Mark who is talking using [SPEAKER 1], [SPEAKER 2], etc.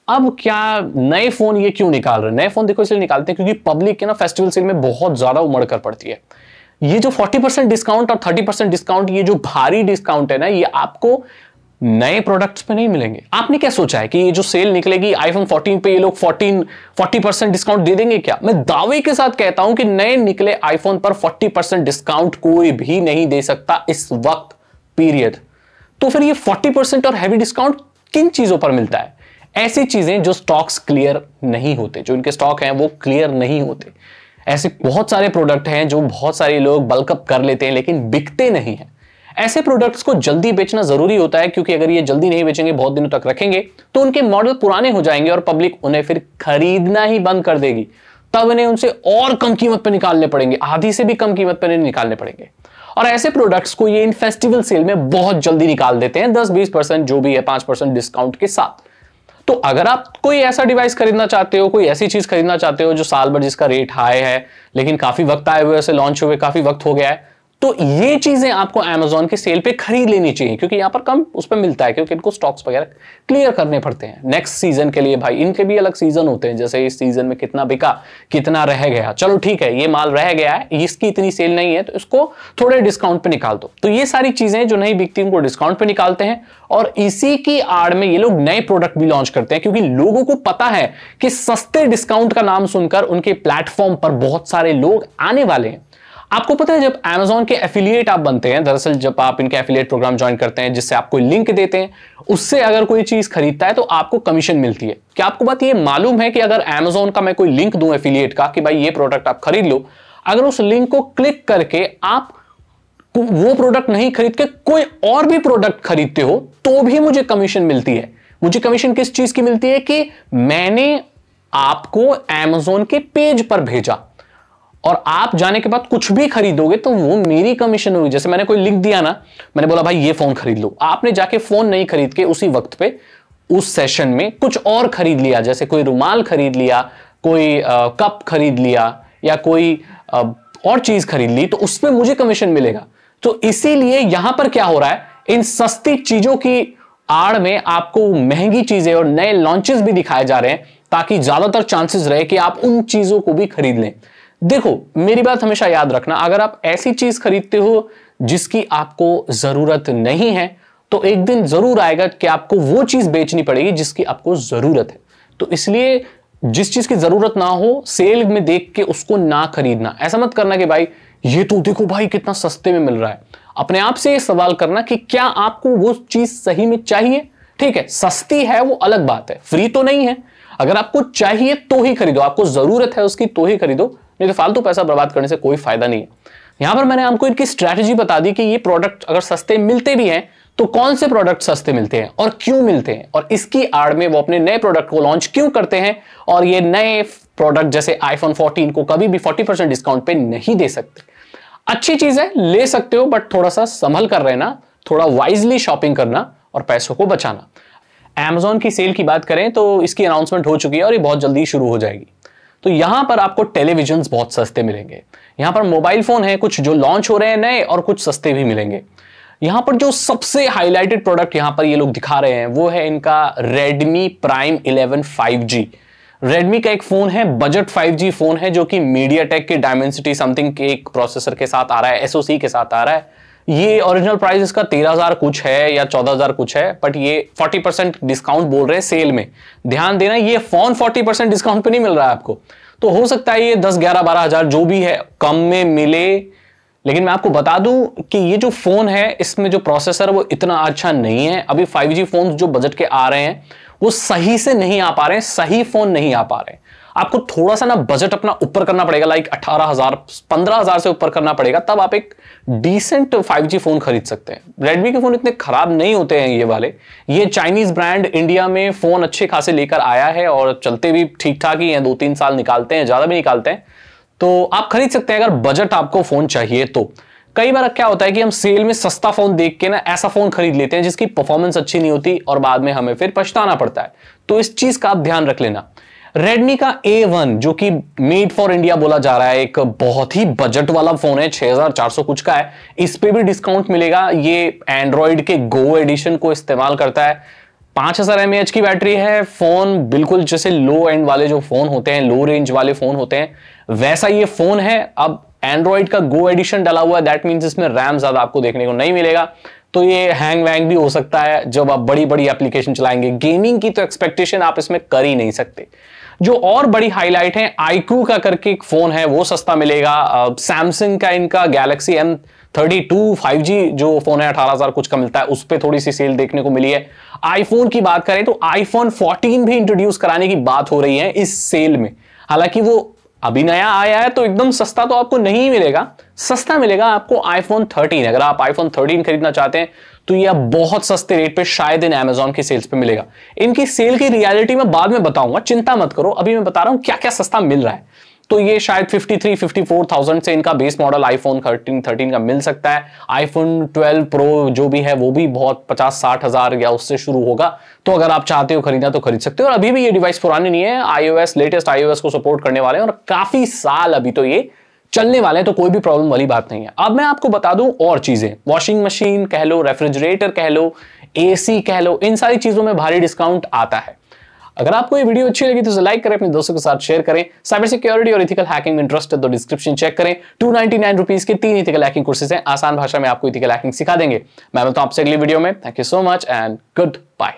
[SPEAKER 1] अब क्या नए फोन ये क्यों निकाल रहे हैं? नए फोन देखो इसलिए निकालते हैं क्योंकि पब्लिक के ना फेस्टिवल सेल में बहुत ज्यादा उमड़ कर पड़ती है। ये जो 40% डिस्काउंट और 30% डिस्काउंट, ये जो भारी डिस्काउंट है ना, ये आपको नए प्रोडक्ट्स पे नहीं मिलेंगे। आपने क्या सोचा है कि ये जो सेल निकलेगी आईफोन 14 पे ये लोग 40% डिस्काउंट दे देंगे क्या? मैं दावे के साथ कहता हूं कि नए निकले आईफोन पर 40% डिस्काउंट कोई भी नहीं दे सकता इस वक्त, पीरियड। तो फिर ये 40% और हैवी डिस्काउंट किन चीजों पर मिलता है? ऐसी चीजें जो स्टॉक्स क्लियर नहीं होते, जो इनके स्टॉक हैं वो क्लियर नहीं होते। ऐसे बहुत सारे प्रोडक्ट हैं जो बहुत सारे लोग बल्कअप कर लेते हैं लेकिन बिकते नहीं हैं। ऐसे प्रोडक्ट्स को जल्दी बेचना जरूरी होता है क्योंकि अगर ये जल्दी नहीं बेचेंगे, बहुत दिनों तक रखेंगे, तो उनके मॉडल पुराने हो जाएंगे और पब्लिक उन्हें फिर खरीदना ही बंद कर देगी। तब उन्हें उनसे और कम कीमत पर निकालने पड़ेंगे, आधी से भी कम कीमत पर निकालने पड़ेंगे। और ऐसे प्रोडक्ट्स को ये इन फेस्टिवल सेल में बहुत जल्दी निकाल देते हैं, 10-20% जो भी है 5% डिस्काउंट के साथ। तो अगर आप कोई ऐसा डिवाइस खरीदना चाहते हो, कोई ऐसी चीज खरीदना चाहते हो जो साल भर जिसका रेट हाई है लेकिन काफी वक्त आए हुए, लॉन्च हुए काफी वक्त हो गया है, तो ये चीजें आपको Amazon के सेल पे खरीद लेनी चाहिए क्योंकि यहां पर कम उस पर मिलता है, क्योंकि इनको स्टॉक्स वगैरह क्लियर करने पड़ते हैं नेक्स्ट सीजन के लिए। भाई इनके भी अलग सीजन होते हैं, जैसे इस सीजन में कितना बिका, कितना रह गया, चलो ठीक है ये माल रह गया है, इसकी इतनी सेल नहीं है तो इसको थोड़े डिस्काउंट पे निकाल दो। तो ये सारी चीजें जो नहीं बिकती उनको डिस्काउंट पे निकालते हैं और इसी की आड़ में ये लोग नए प्रोडक्ट भी लॉन्च करते हैं क्योंकि लोगों को पता है कि सस्ते डिस्काउंट का नाम सुनकर उनके प्लेटफॉर्म पर बहुत सारे लोग आने वाले हैं। आपको पता है जब Amazon के एफिलिएट आप बनते हैं, दरअसल जब आप इनके एफिलिएट प्रोग्राम ज्वाइन करते हैं जिससे आप कोई लिंक देते हैं, उससे अगर कोई चीज खरीदता है तो आपको कमीशन मिलती है। क्या आपको बात ये मालूम है कि अगर Amazon का मैं कोई लिंक दूं एफिलिएट का कि भाई ये प्रोडक्ट आप खरीद लो, अगर उस लिंक को क्लिक करके आप वो प्रोडक्ट नहीं खरीद के कोई और भी प्रोडक्ट खरीदते हो तो भी मुझे कमीशन मिलती है। मुझे कमीशन किस चीज की मिलती है कि मैंने आपको Amazon के पेज पर भेजा और आप जाने के बाद कुछ भी खरीदोगे तो वो मेरी कमीशन होगी। जैसे मैंने कोई लिंक दिया ना, मैंने बोला भाई ये फोन खरीद लो, आपने जाके फोन नहीं खरीद के उसी वक्त पे उस सेशन में कुछ और खरीद लिया, जैसे कोई रुमाल खरीद लिया, कोई कप खरीद लिया या कोई और चीज खरीद ली, तो उस पर मुझे कमीशन मिलेगा। तो इसीलिए यहां पर क्या हो रहा है, इन सस्ती चीजों की आड़ में आपको महंगी चीजें और नए लॉन्चेस भी दिखाए जा रहे हैं ताकि ज्यादातर चांसेस रहे कि आप उन चीजों को भी खरीद लें। देखो मेरी बात हमेशा याद रखना, अगर आप ऐसी चीज खरीदते हो जिसकी आपको जरूरत नहीं है तो एक दिन जरूर आएगा कि आपको वो चीज बेचनी पड़ेगी जिसकी आपको जरूरत है। तो इसलिए जिस चीज की जरूरत ना हो सेल में देख के उसको ना खरीदना। ऐसा मत करना कि भाई ये तो देखो भाई कितना सस्ते में मिल रहा है। अपने आप से ये सवाल करना कि क्या आपको वो चीज सही में चाहिए। ठीक है, सस्ती है वो अलग बात है, फ्री तो नहीं है। अगर आपको चाहिए तो ही खरीदो, आपको जरूरत है उसकी तो ही खरीदो, नहीं तो फालतू पैसा बर्बाद करने से कोई फायदा नहीं है। यहां पर मैंने आपको इनकी स्ट्रैटेजी बता दी कि ये प्रोडक्ट अगर सस्ते मिलते भी हैं तो कौन से प्रोडक्ट सस्ते मिलते हैं और क्यों मिलते हैं, और इसकी आड़ में वो अपने नए प्रोडक्ट को लॉन्च क्यों करते हैं। और ये नए प्रोडक्ट जैसे आईफोन 14 को कभी भी 40% डिस्काउंट पे नहीं दे सकते। अच्छी चीज है, ले सकते हो, बट थोड़ा सा संभल कर रहना, थोड़ा वाइजली शॉपिंग करना और पैसों को बचाना। Amazon की सेल की बात करें तो इसकी अनाउंसमेंट हो चुकी है और ये बहुत जल्दी शुरू हो जाएगी। तो यहां पर आपको टेलीविजन बहुत सस्ते मिलेंगे। यहां पर मोबाइल फोन है कुछ जो लॉन्च हो रहे हैं नए और कुछ सस्ते भी मिलेंगे। यहां पर जो सबसे हाईलाइटेड प्रोडक्ट यहां पर ये लोग दिखा रहे हैं वो है इनका Redmi Prime 11 5G। Redmi का एक फोन है, बजट 5G फोन है जो कि MediaTek के Dimensity समथिंग के एक प्रोसेसर के साथ आ रहा है, SoC के साथ आ रहा है। ये ओरिजिनल प्राइस इसका 13,000 कुछ है या 14,000 कुछ है, बट ये 40% डिस्काउंट बोल रहे हैं सेल में। ध्यान देना ये फोन 40% डिस्काउंट पे नहीं मिल रहा है आपको, तो हो सकता है ये 10, 11, 12,000 जो भी है कम में मिले। लेकिन मैं आपको बता दूं कि ये जो फोन है इसमें जो प्रोसेसर वो इतना अच्छा नहीं है। अभी 5G फोन जो बजट के आ रहे हैं वो सही से नहीं आ पा रहे हैं, सही फोन नहीं आ पा रहे हैं। आपको थोड़ा सा ना बजट अपना ऊपर करना पड़ेगा, लाइक 18,000, 15,000 से ऊपर करना पड़ेगा, तब आप एक डिसेंट 5G फोन खरीद सकते हैं। रेडमी के फोन इतने खराब नहीं होते हैं ये वाले। ये चाइनीज ब्रांड इंडिया में फोन अच्छे खासे लेकर आया है और चलते भी ठीक ठाक ही हैं, 2-3 साल निकालते हैं, ज्यादा भी निकालते हैं। तो आप खरीद सकते हैं अगर बजट आपको फोन चाहिए तो। कई बार क्या होता है कि हम सेल में सस्ता फोन देख के ना ऐसा फोन खरीद लेते हैं जिसकी परफॉर्मेंस अच्छी नहीं होती और बाद में हमें फिर पछताना पड़ता है। तो इस चीज का आप ध्यान रख लेना। Redmi का A1 जो कि मेड फॉर इंडिया बोला जा रहा है, एक बहुत ही बजट वाला फोन है, 6,400 कुछ का है। इस पे भी डिस्काउंट मिलेगा। ये एंड्रॉइड के गो एडिशन को इस्तेमाल करता है। 5000 mAh की बैटरी है। फोन बिल्कुल जैसे लो एंड वाले जो फोन होते हैं, लो रेंज वाले फोन होते हैं, वैसा ये फोन है। अब एंड्रॉइड का गो एडिशन डला हुआ है, दैट मींस इसमें रैम ज्यादा आपको देखने को नहीं मिलेगा, तो ये हैंग वैंग भी हो सकता है जब आप बड़ी बड़ी एप्लीकेशन चलाएंगे। गेमिंग की तो एक्सपेक्टेशन आप इसमें कर ही नहीं सकते। जो और बड़ी हाईलाइट है, iQOO का करके एक फोन है, वो सस्ता मिलेगा। सैमसंग का इनका गैलेक्सी M32 5G जो फोन है 18,000 कुछ का मिलता है, उस पर थोड़ी सी सेल देखने को मिली है। आईफोन की बात करें तो आईफोन 14 भी इंट्रोड्यूस कराने की बात हो रही है इस सेल में। हालांकि वो अभी नया आया है तो एकदम सस्ता तो आपको नहीं मिलेगा, सस्ता मिलेगा आपको आईफोन 13। अगर आप आईफोन 13 खरीदना चाहते हैं तो ये बहुत सस्ते रेट पे शायद इन Amazon की सेल्स पे मिलेगा। इनकी सेल की रियलिटी में बाद में बताऊंगा, चिंता मत करो, अभी मैं बता रहा हूं क्या क्या सस्ता मिल रहा है। तो ये शायद 53-54,000 से इनका बेस मॉडल आईफोन 13 का मिल सकता है। आईफोन 12 प्रो जो भी है वो भी बहुत 50-60 हजार या उससे शुरू होगा। तो अगर आप चाहते हो खरीदना तो खरीद सकते हो। और अभी भी ये डिवाइस पुरानी नहीं है, iOS लेटेस्ट iOS को सपोर्ट करने वाले हैं और काफी साल अभी तो ये चलने वाले हैं, तो कोई भी प्रॉब्लम वाली बात नहीं है। अब मैं आपको बता दूं और चीजें, वॉशिंग मशीन कह लो, रेफ्रिजरेटर कह लो, एसी कह लो, इन सारी चीजों में भारी डिस्काउंट आता है। अगर आपको ये वीडियो अच्छी लगी तो इसे लाइक करें, अपने दोस्तों के साथ शेयर करें। साइबर सिक्योरिटी और इथिकल हैकिंग में इंटरेस्ट है तो डिस्क्रिप्शन चेक करें। 299 रुपीज के 3 इथिकल हैकिंग कोर्सेज हैं, आसान भाषा में आपको इथिकल हैकिंग सिखा देंगे। मैं मिलता हूं आपसे अगली वीडियो में। Thank you so much and good bye.